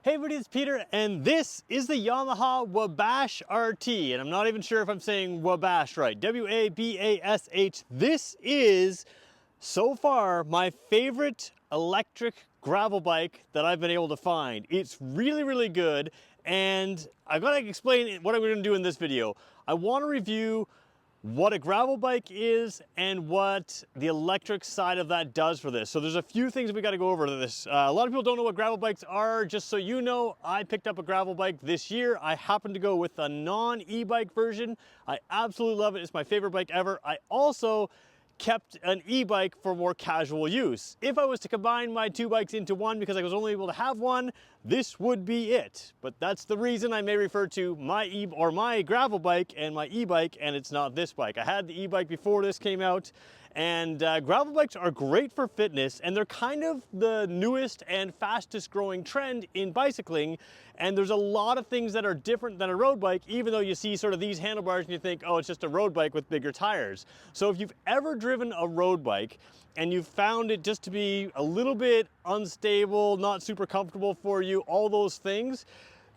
Hey everybody, it's Peter, and this is the Yamaha Wabash RT, and I'm not even sure if I'm saying Wabash right, W-A-B-A-S-H. This is, so far, my favorite electric gravel bike that I've been able to find. It's really, really good, and I've got to explain what I'm going to do in this video. I want to review what a gravel bike is and what the electric side of that does for this. So there's a few things we got to go over to this. A lot of people don't know what gravel bikes are. Just so you know, I picked up a gravel bike this year. I happened to go with a non-e-bike version. I absolutely love it. It's my favorite bike ever. I also kept an e-bike for more casual use. If I was to combine my two bikes into one because I was only able to have one, this would be it. But that's the reason I may refer to my gravel bike and my e-bike, and it's not this bike. I had the e-bike before this came out, and gravel bikes are great for fitness, and they're kind of the newest and fastest growing trend in bicycling. And there's a lot of things that are different than a road bike, even though you see sort of these handlebars and you think, oh, it's just a road bike with bigger tires. So if you've ever driven a road bike and you've found it just to be a little bit unstable, not super comfortable for you, all those things,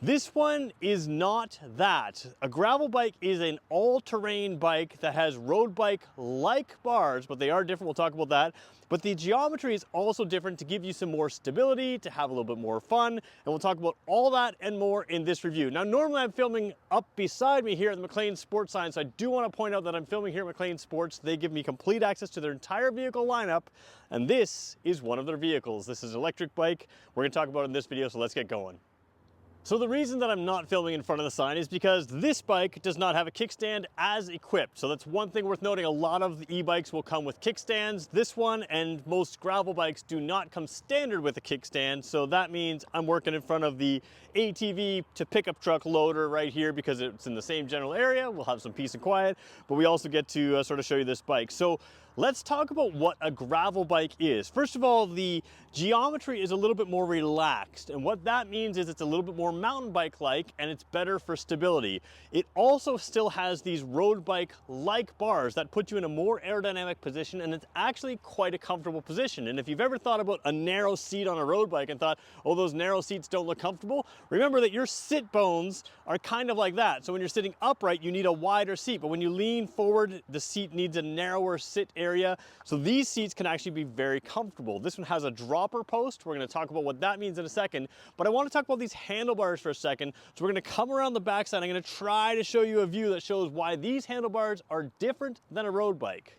this one is not that. A gravel bike is an all-terrain bike that has road bike-like bars, but they are different, we'll talk about that. But the geometry is also different to give you some more stability, to have a little bit more fun, and we'll talk about all that and more in this review. Now, normally I'm filming up beside me here at the McLean Sports sign, so I do want to point out that I'm filming here at McLean Sports. They give me complete access to their entire vehicle lineup, and this is one of their vehicles. This is an electric bike. We're going to talk about it in this video, so let's get going. So the reason that I'm not filming in front of the sign is because this bike does not have a kickstand as equipped. So that's one thing worth noting. A lot of the e-bikes will come with kickstands. This one and most gravel bikes do not come standard with a kickstand. So that means I'm working in front of the ATV to pickup truck loader right here because it's in the same general area. We'll have some peace and quiet, but we also get to sort of show you this bike. So let's talk about what a gravel bike is. First of all, the geometry is a little bit more relaxed, and what that means is it's a little bit more mountain bike-like, and it's better for stability. It also still has these road bike-like bars that put you in a more aerodynamic position, and it's actually quite a comfortable position. And if you've ever thought about a narrow seat on a road bike and thought, oh, those narrow seats don't look comfortable, remember that your sit bones are kind of like that. So when you're sitting upright, you need a wider seat, but when you lean forward, the seat needs a narrower sit area. So these seats can actually be very comfortable. This one has a dropper post. We're going to talk about what that means in a second, but I want to talk about these handlebars for a second. So we're going to come around the backside. I'm going to try to show you a view that shows why these handlebars are different than a road bike.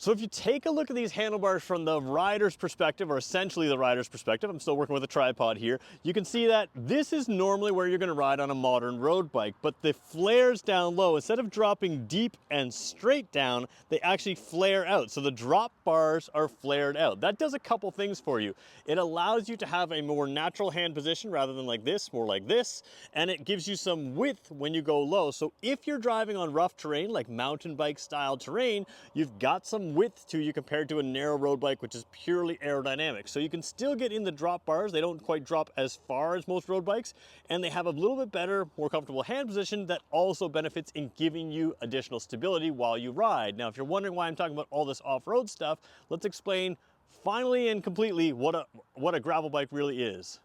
So if you take a look at these handlebars from the rider's perspective, or essentially the rider's perspective, I'm still working with a tripod here, you can see that this is normally where you're going to ride on a modern road bike, but the flares down low, instead of dropping deep and straight down, they actually flare out. So the drop bars are flared out. That does a couple things for you. It allows you to have a more natural hand position rather than like this, more like this, and it gives you some width when you go low. So if you're driving on rough terrain, like mountain bike style terrain, you've got some width to you compared to a narrow road bike, which is purely aerodynamic. So you can still get in the drop bars. They don't quite drop as far as most road bikes, and they have a little bit better, more comfortable hand position that also benefits in giving you additional stability while you ride. Now, if you're wondering why I'm talking about all this off-road stuff, let's explain finally and completely what a gravel bike really is.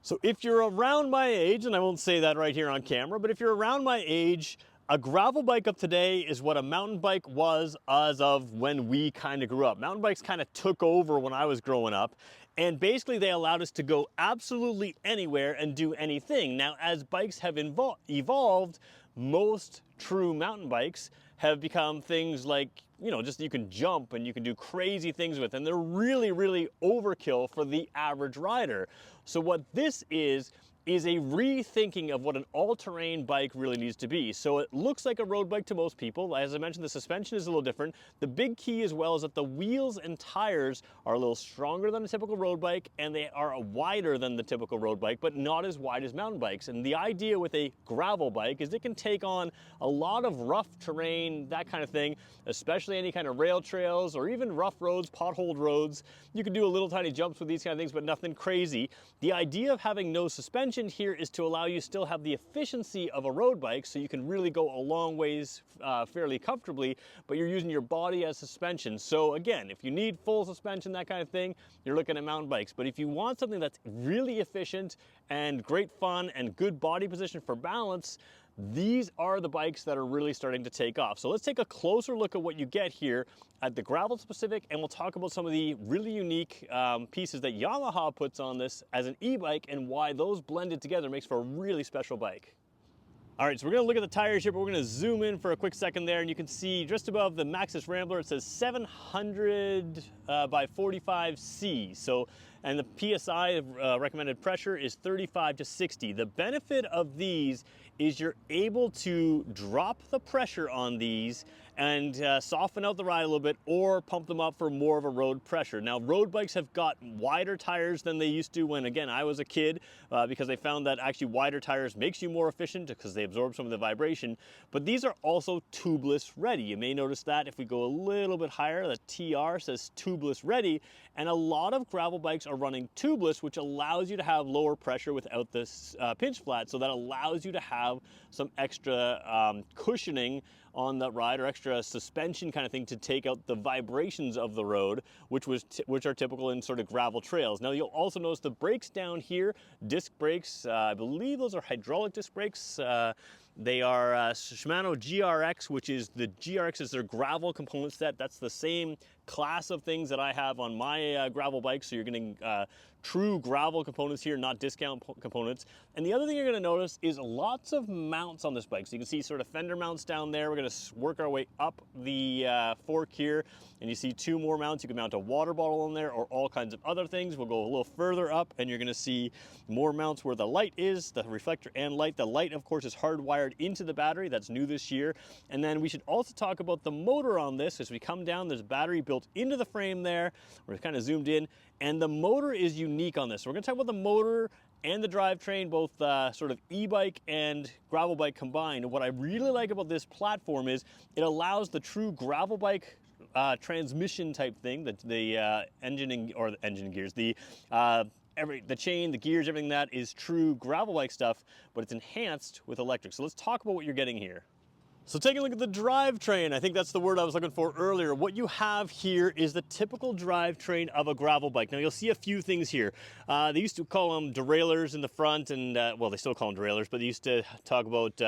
So if you're around my age, and I won't say that right here on camera, but if you're around my age, a gravel bike of today is what a mountain bike was as of when we kind of grew up. Mountain bikes kind of took over when I was growing up, and basically they allowed us to go absolutely anywhere and do anything. Now, as bikes have evolved, most true mountain bikes have become things like, you know, just you can jump and you can do crazy things with, and they're really, really overkill for the average rider. So what this is a rethinking of what an all-terrain bike really needs to be. So it looks like a road bike to most people. As I mentioned, the suspension is a little different. The big key as well is that the wheels and tires are a little stronger than a typical road bike, and they are wider than the typical road bike, but not as wide as mountain bikes. And the idea with a gravel bike is it can take on a lot of rough terrain, that kind of thing, especially any kind of rail trails or even rough roads, potholed roads. You can do a little tiny jumps with these kind of things, but nothing crazy. The idea of having no suspension positioned here is to allow you still have the efficiency of a road bike, so you can really go a long ways fairly comfortably, but you're using your body as suspension. So again, if you need full suspension, that kind of thing, you're looking at mountain bikes. But if you want something that's really efficient and great fun and good body position for balance, these are the bikes that are really starting to take off. So let's take a closer look at what you get here at the gravel specific, and we'll talk about some of the really unique pieces that Yamaha puts on this as an e-bike and why those blended together makes for a really special bike. All right, so we're gonna look at the tires here, but we're gonna zoom in for a quick second there, and you can see just above the Maxxis Rambler, it says 700 by 45C. So, and the PSI recommended pressure is 35 to 60. The benefit of these is you're able to drop the pressure on these and soften out the ride a little bit, or pump them up for more of a road pressure. Now, road bikes have got wider tires than they used to when, again, I was a kid, because they found that actually wider tires makes you more efficient because they absorb some of the vibration. But these are also tubeless ready. You may notice that if we go a little bit higher, the TR says tubeless ready, and a lot of gravel bikes are running tubeless, which allows you to have lower pressure without this pinch flat. So that allows you to have some extra cushioning on that ride, or extra suspension kind of thing to take out the vibrations of the road, which are typical in sort of gravel trails. Now, you'll also notice the brakes down here, disc brakes. I believe those are hydraulic disc brakes. They are Shimano GRX, which is the GRX is their gravel component set. That's the same class of things that I have on my gravel bike. So you're getting true gravel components here, not discount components. And the other thing you're gonna notice is lots of mounts on this bike. So you can see sort of fender mounts down there. We're gonna work our way up the fork here, and you see two more mounts. You can mount a water bottle on there or all kinds of other things. We'll go a little further up and you're gonna see more mounts where the light is, the reflector and light. The light, of course, is hardwired into the battery. That's new this year. And then we should also talk about the motor on this. As we come down, there's a battery built into the frame there. We're kind of zoomed in, and the motor is unique on this. So we're gonna talk about the motor and the drivetrain, both sort of e-bike and gravel bike combined. And what I really like about this platform is it allows the true gravel bike transmission type thing, the engine and gears, the chain, the gears, everything that is true gravel bike stuff, but it's enhanced with electric. So let's talk about what you're getting here. So taking a look at the drivetrain, I think that's the word I was looking for earlier. What you have here is the typical drivetrain of a gravel bike. Now, you'll see a few things here. They used to call them derailleurs in the front, and well, they still call them derailleurs, but they used to talk about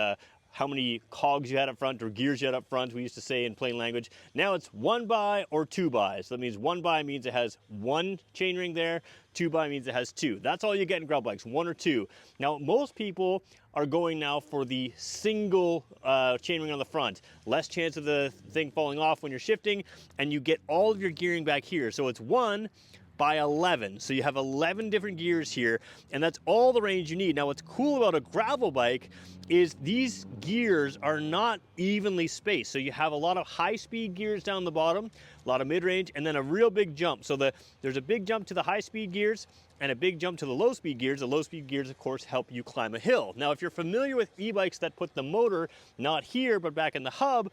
how many cogs you had up front or gears you had up front, we used to say in plain language. Now it's 1x or 2x. So that means 1x means it has one chainring there, 2x means it has two. That's all you get in gravel bikes, one or two. Now, most people are going now for the single chainring on the front. Less chance of the thing falling off when you're shifting, and you get all of your gearing back here. So it's 1 by 11. So you have 11 different gears here, and that's all the range you need. Now, what's cool about a gravel bike is these gears are not evenly spaced. So you have a lot of high-speed gears down the bottom, a lot of mid-range, and then a real big jump. So there's a big jump to the high-speed gears and a big jump to the low-speed gears. The low-speed gears, of course, help you climb a hill. Now, if you're familiar with e-bikes that put the motor not here, but back in the hub,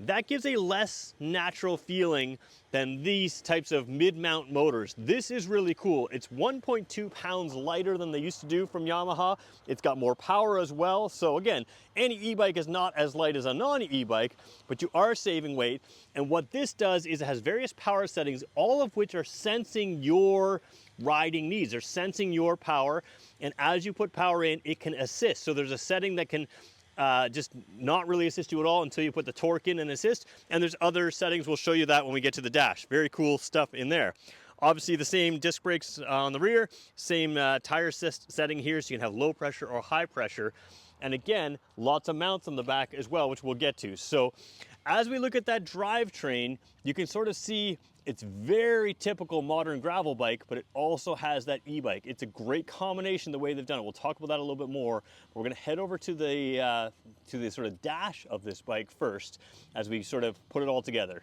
that gives a less natural feeling than these types of mid-mount motors. This is really cool. It's 1.2 pounds lighter than they used to do from Yamaha. It's got more power as well. So again, any e-bike is not as light as a non-e-bike, but you are saving weight. And what this does is it has various power settings, all of which are sensing your riding needs. They're sensing your power, and as you put power in, it can assist. So there's a setting that can just not really assist you at all until you put the torque in and assist. And there's other settings, we'll show you that when we get to the dash. Very cool stuff in there. Obviously the same disc brakes on the rear, same tire setting here, so you can have low pressure or high pressure. And again, lots of mounts on the back as well, which we'll get to. So as we look at that drivetrain, you can sort of see it's very typical modern gravel bike, but it also has that e-bike. It's a great combination the way they've done it. We'll talk about that a little bit more. We're gonna head over to the sort of dash of this bike first as we sort of put it all together.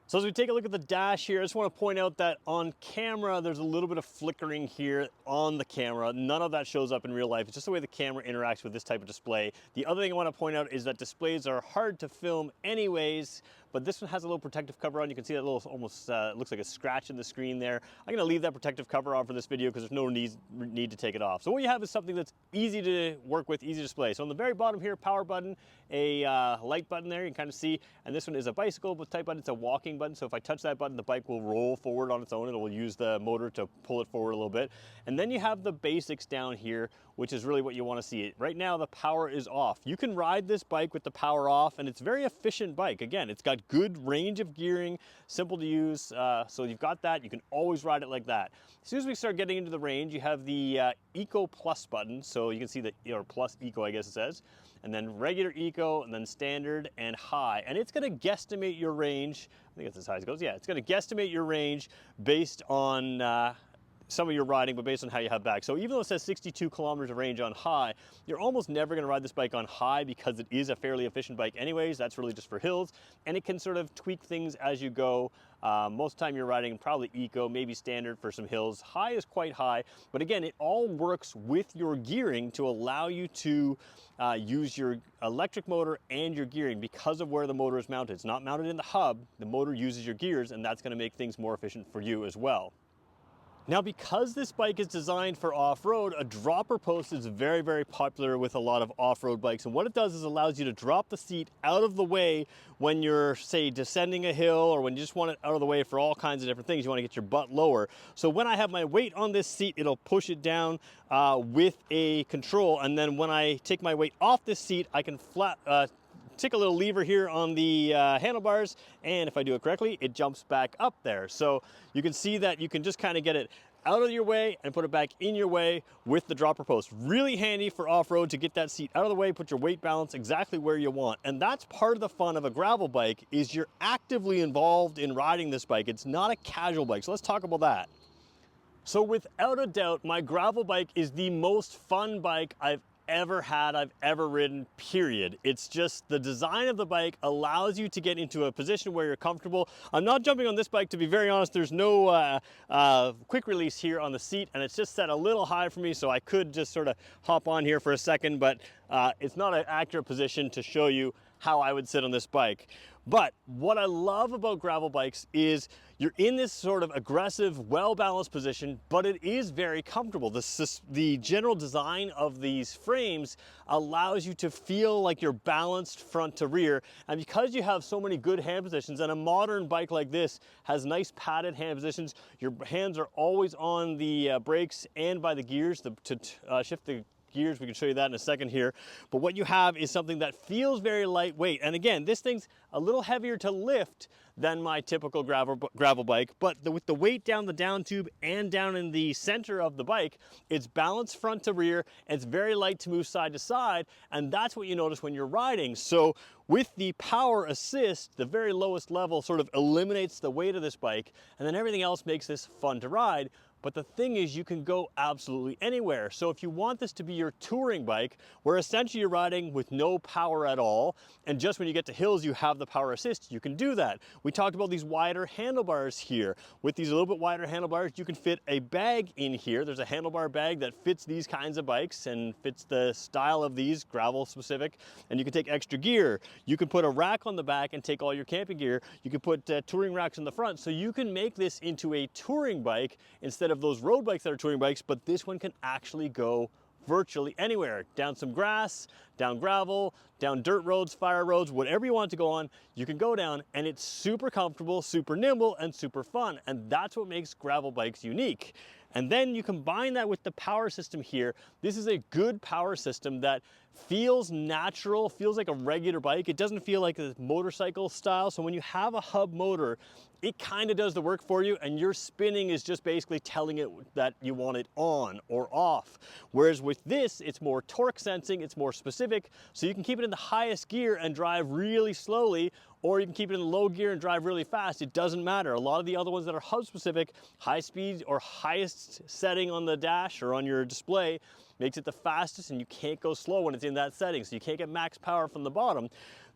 So as we take a look at the dash here, I just want to point out that on camera, there's a little bit of flickering here on the camera. None of that shows up in real life. It's just the way the camera interacts with this type of display. The other thing I want to point out is that displays are hard to film anyways, but but this one has a little protective cover on. You can see that little almost looks like a scratch in the screen there. I'm going to leave that protective cover on for this video because there's no need to take it off. So what you have is something that's easy to work with, easy to display. So on the very bottom here, power button, a light button there, you can kind of see, and this one is a bicycle type button. It's a walking button, so if I touch that button, the bike will roll forward on its own. It will use the motor to pull it forward a little bit. And then you have the basics down here, which is really what you want to see. Right now the power is off. You can ride this bike with the power off, and it's a very efficient bike. Again, it's got good range of gearing, simple to use, so you've got that. You can always ride it like that. As soon as we start getting into the range, you have the Eco Plus button, so you can see that, or Plus Eco I guess it says, and then regular Eco, and then standard and high. And it's gonna guesstimate your range. I think that's as high as it goes. Yeah, it's gonna guesstimate your range based on some of your riding, but based on how you have back. So even though it says 62 kilometers of range on high, you're almost never gonna ride this bike on high because it is a fairly efficient bike anyways. That's really just for hills, and it can sort of tweak things as you go. Most of the time you're riding probably Eco, maybe standard for some hills. High is quite high, but again, it all works with your gearing to allow you to use your electric motor and your gearing because of where the motor is mounted. It's not mounted in the hub, the motor uses your gears, and that's gonna make things more efficient for you as well. Now, because this bike is designed for off-road, a dropper post is very, very popular with a lot of off-road bikes. And what it does is allows you to drop the seat out of the way when you're, say, descending a hill, or when you just want it out of the way for all kinds of different things. You want to get your butt lower. So when I have my weight on this seat, it'll push it down with a control. And then when I take my weight off this seat, I can tick a little lever here on the handlebars, and if I do it correctly, it jumps back up there. So you can see that you can just kind of get it out of your way and put it back in your way with the dropper post. Really handy for off-road to get that seat out of the way, put your weight balance exactly where you want. And that's part of the fun of a gravel bike, is you're actively involved in riding this bike. It's not a casual bike. So let's talk about that. So without a doubt, my gravel bike is the most fun bike I've ever had, I've ever ridden, period. It's just the design of the bike allows you to get into a position where you're comfortable. I'm not jumping on this bike, to be very honest. There's no quick release here on the seat, and it's just set a little high for me, so I could just sort of hop on here for a second, but it's not an accurate position to show you how I would sit on this bike. But what I love about gravel bikes is you're in this sort of aggressive, well-balanced position, but it is very comfortable. The general design of these frames allows you to feel like you're balanced front to rear. And because you have so many good hand positions, and a modern bike like this has nice padded hand positions, your hands are always on the brakes and by the gears to shift the gears. We can show you that in a second here. But what you have is something that feels very lightweight. And again, this thing's a little heavier to lift than my typical gravel bike, but with the weight down the down tube and down in the center of the bike, it's balanced front to rear, and it's very light to move side to side, and that's what you notice when you're riding. So with the power assist, the very lowest level sort of eliminates the weight of this bike, and then everything else makes this fun to ride. But the thing is, you can go absolutely anywhere. So if you want this to be your touring bike, where essentially you're riding with no power at all, and just when you get to hills you have the power assist, you can do that. We talked about these wider handlebars here. With these a little bit wider handlebars, you can fit a bag in here. There's a handlebar bag that fits these kinds of bikes and fits the style of these, gravel specific, and you can take extra gear. You can put a rack on the back and take all your camping gear. You can put touring racks in the front, so you can make this into a touring bike instead of those road bikes that are touring bikes, but this one can actually go virtually anywhere. Down some grass, down gravel, down dirt roads, fire roads, whatever you want to go on, you can go down, and it's super comfortable, super nimble, and super fun. And that's what makes gravel bikes unique. And then you combine that with the power system here. This is a good power system that feels natural, feels like a regular bike. It doesn't feel like a motorcycle style. So when you have a hub motor, it kind of does the work for you, and your spinning is just basically telling it that you want it on or off. Whereas with this, it's more torque sensing, it's more specific, so you can keep it in the highest gear and drive really slowly, or you can keep it in low gear and drive really fast. It doesn't matter. A lot of the other ones that are hub specific, high speed or highest setting on the dash or on your display makes it the fastest, and you can't go slow when it's in that setting, so you can't get max power from the bottom.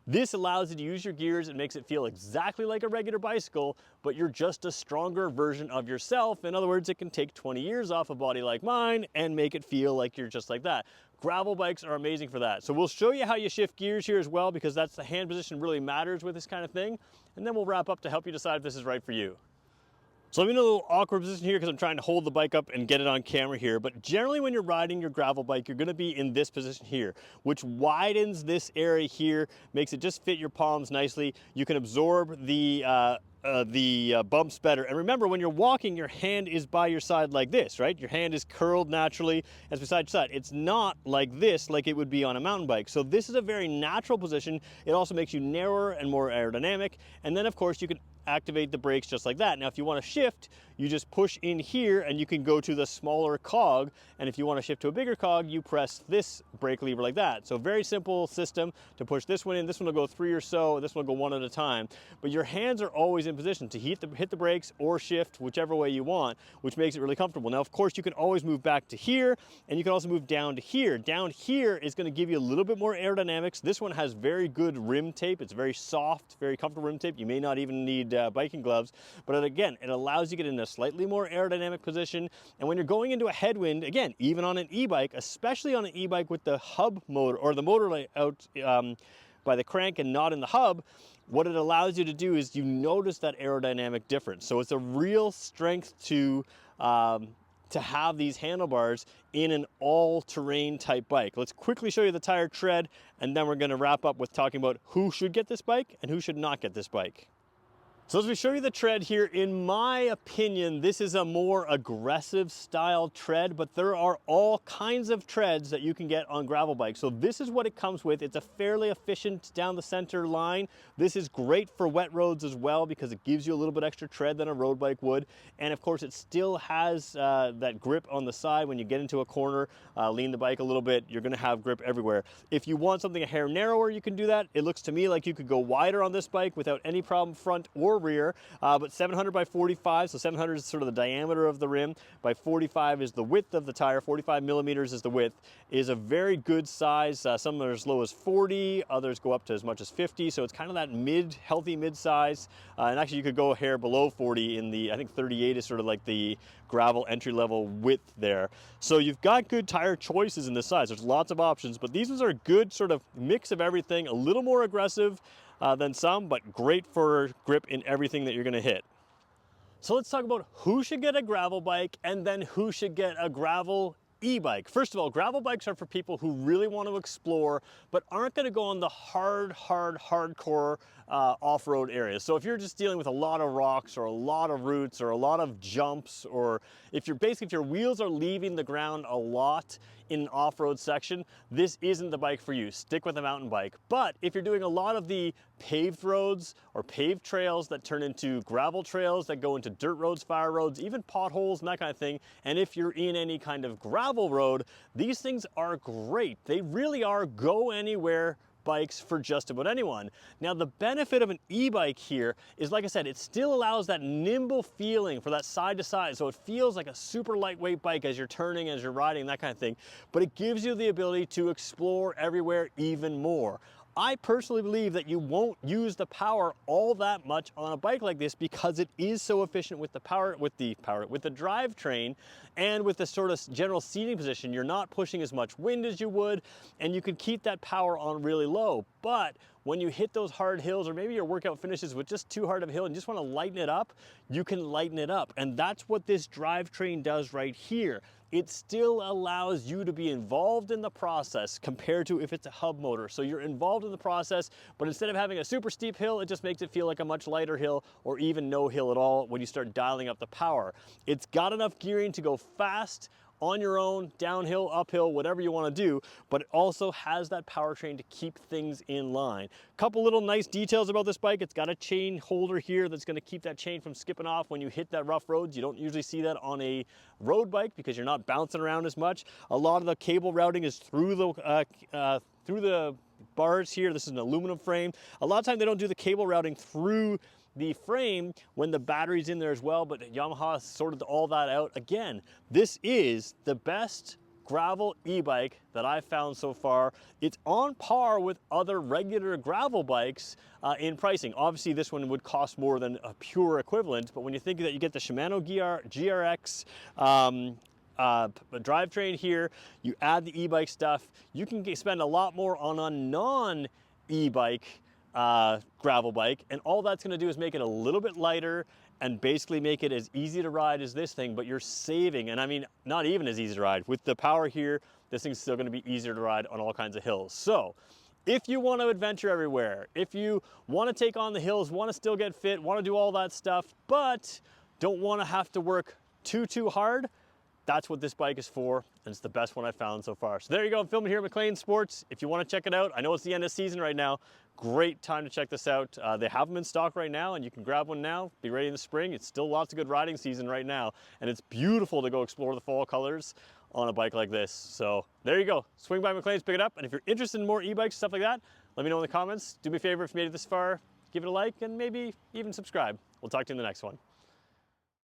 This allows you to use your gears. It makes it feel exactly like a regular bicycle, but you're just a stronger version of yourself. In other words, it can take 20 years off a body like mine and make it feel like you're just like that. Gravel bikes are amazing for that. So we'll show you how you shift gears here as well, because that's the hand position really matters with this kind of thing. And then we'll wrap up to help you decide if this is right for you. So I'm in a little awkward position here because I'm trying to hold the bike up and get it on camera here. But generally when you're riding your gravel bike, you're gonna be in this position here, which widens this area here, makes it just fit your palms nicely. You can absorb the bumps better. And remember, when you're walking, your hand is by your side like this, right? Your hand is curled naturally as beside your side. It's not like this, like it would be on a mountain bike. So this is a very natural position. It also makes you narrower and more aerodynamic. And then of course you can activate the brakes just like that. Now, if you want to shift, you just push in here and you can go to the smaller cog. And if you want to shift to a bigger cog, you press this brake lever like that. So very simple system to push this one in. This one will go 3 or so, this one will go 1 at a time. But your hands are always in position to hit the brakes or shift whichever way you want, which makes it really comfortable. Now, of course, you can always move back to here, and you can also move down to here. Down here is going to give you a little bit more aerodynamics. This one has very good rim tape. It's very soft, very comfortable rim tape. You may not even need biking gloves, but again, it allows you to get in a slightly more aerodynamic position. And when you're going into a headwind, again, even on an e-bike, especially on an e-bike with the hub motor or the motor out by the crank and not in the hub, what it allows you to do is you notice that aerodynamic difference. So it's a real strength to have these handlebars in an all-terrain type bike. Let's quickly show you the tire tread, and then we're going to wrap up with talking about who should get this bike and who should not get this bike. So as we show you the tread here, in my opinion, this is a more aggressive style tread, but there are all kinds of treads that you can get on gravel bikes. So this is what it comes with. It's a fairly efficient down the center line. This is great for wet roads as well because it gives you a little bit extra tread than a road bike would. And of course, it still has that grip on the side. When you get into a corner, lean the bike a little bit, you're gonna have grip everywhere. If you want something a hair narrower, you can do that. It looks to me like you could go wider on this bike without any problem front or rear, but 700 by 45, so 700 is sort of the diameter of the rim, by 45 is the width of the tire, 45 millimeters is the width, is a very good size. Some are as low as 40, others go up to as much as 50, so it's kind of that healthy mid size, and actually you could go a hair below 40 in the, I think 38 is sort of like the gravel entry level width there. So you've got good tire choices in this size. There's lots of options, but these ones are a good sort of mix of everything, a little more aggressive than some, but great for grip in everything that you're gonna hit. So let's talk about who should get a gravel bike and then who should get a gravel e-bike. First of all, gravel bikes are for people who really want to explore, but aren't gonna go on the hardcore off-road areas. So if you're just dealing with a lot of rocks or a lot of roots or a lot of jumps, or if your wheels are leaving the ground a lot in an off-road section, this isn't the bike for you. Stick with a mountain bike. But if you're doing a lot of the paved roads or paved trails that turn into gravel trails that go into dirt roads, fire roads, even potholes and that kind of thing, and if you're in any kind of gravel road, these things are great. They really are go anywhere bikes for just about anyone. Now, the benefit of an e-bike here is, like I said, it still allows that nimble feeling for that side to side. So it feels like a super lightweight bike as you're turning, as you're riding, that kind of thing. But it gives you the ability to explore everywhere even more. I personally believe that you won't use the power all that much on a bike like this because it is so efficient with the drivetrain and with the sort of general seating position. You're not pushing as much wind as you would, and you can keep that power on really low. But when you hit those hard hills, or maybe your workout finishes with just too hard of a hill and you just want to lighten it up, you can lighten it up. And that's what this drivetrain does right here. It still allows you to be involved in the process compared to if it's a hub motor. So you're involved in the process, but instead of having a super steep hill, it just makes it feel like a much lighter hill or even no hill at all when you start dialing up the power. It's got enough gearing to go fast on your own, downhill, uphill, whatever you want to do, but it also has that powertrain to keep things in line. Couple little nice details about this bike. It's got a chain holder here that's going to keep that chain from skipping off when you hit that rough roads. You don't usually see that on a road bike because you're not bouncing around as much. A lot of the cable routing is through the bars here. This is an aluminum frame. A lot of times they don't do the cable routing through the frame when the battery's in there as well, but Yamaha sorted all that out. Again, this is the best gravel e-bike that I've found so far. It's on par with other regular gravel bikes in pricing. Obviously this one would cost more than a pure equivalent, but when you think that you get the Shimano GRX drivetrain here, you add the e-bike stuff, you can spend a lot more on a non-e-bike gravel bike, and all that's going to do is make it a little bit lighter and basically make it as easy to ride as this thing, but you're saving, and I mean, not even as easy to ride. With the power here, this thing's still gonna be easier to ride on all kinds of hills. So, if you want to adventure everywhere, if you want to take on the hills, want to still get fit, want to do all that stuff, but don't want to have to work too hard, that's what this bike is for, and it's the best one I've found so far. So there you go, I'm filming here at McLean Sports. If you want to check it out, I know it's the end of season right now. Great time to check this out. They have them in stock right now, and you can grab one now, be ready in the spring. It's still lots of good riding season right now, and it's beautiful to go explore the fall colors on a bike like this. So there you go, swing by McLean's, pick it up, and if you're interested in more e-bikes, stuff like that, let me know in the comments. Do me a favor, if you made it this far, give it a like, and maybe even subscribe. We'll talk to you in the next one.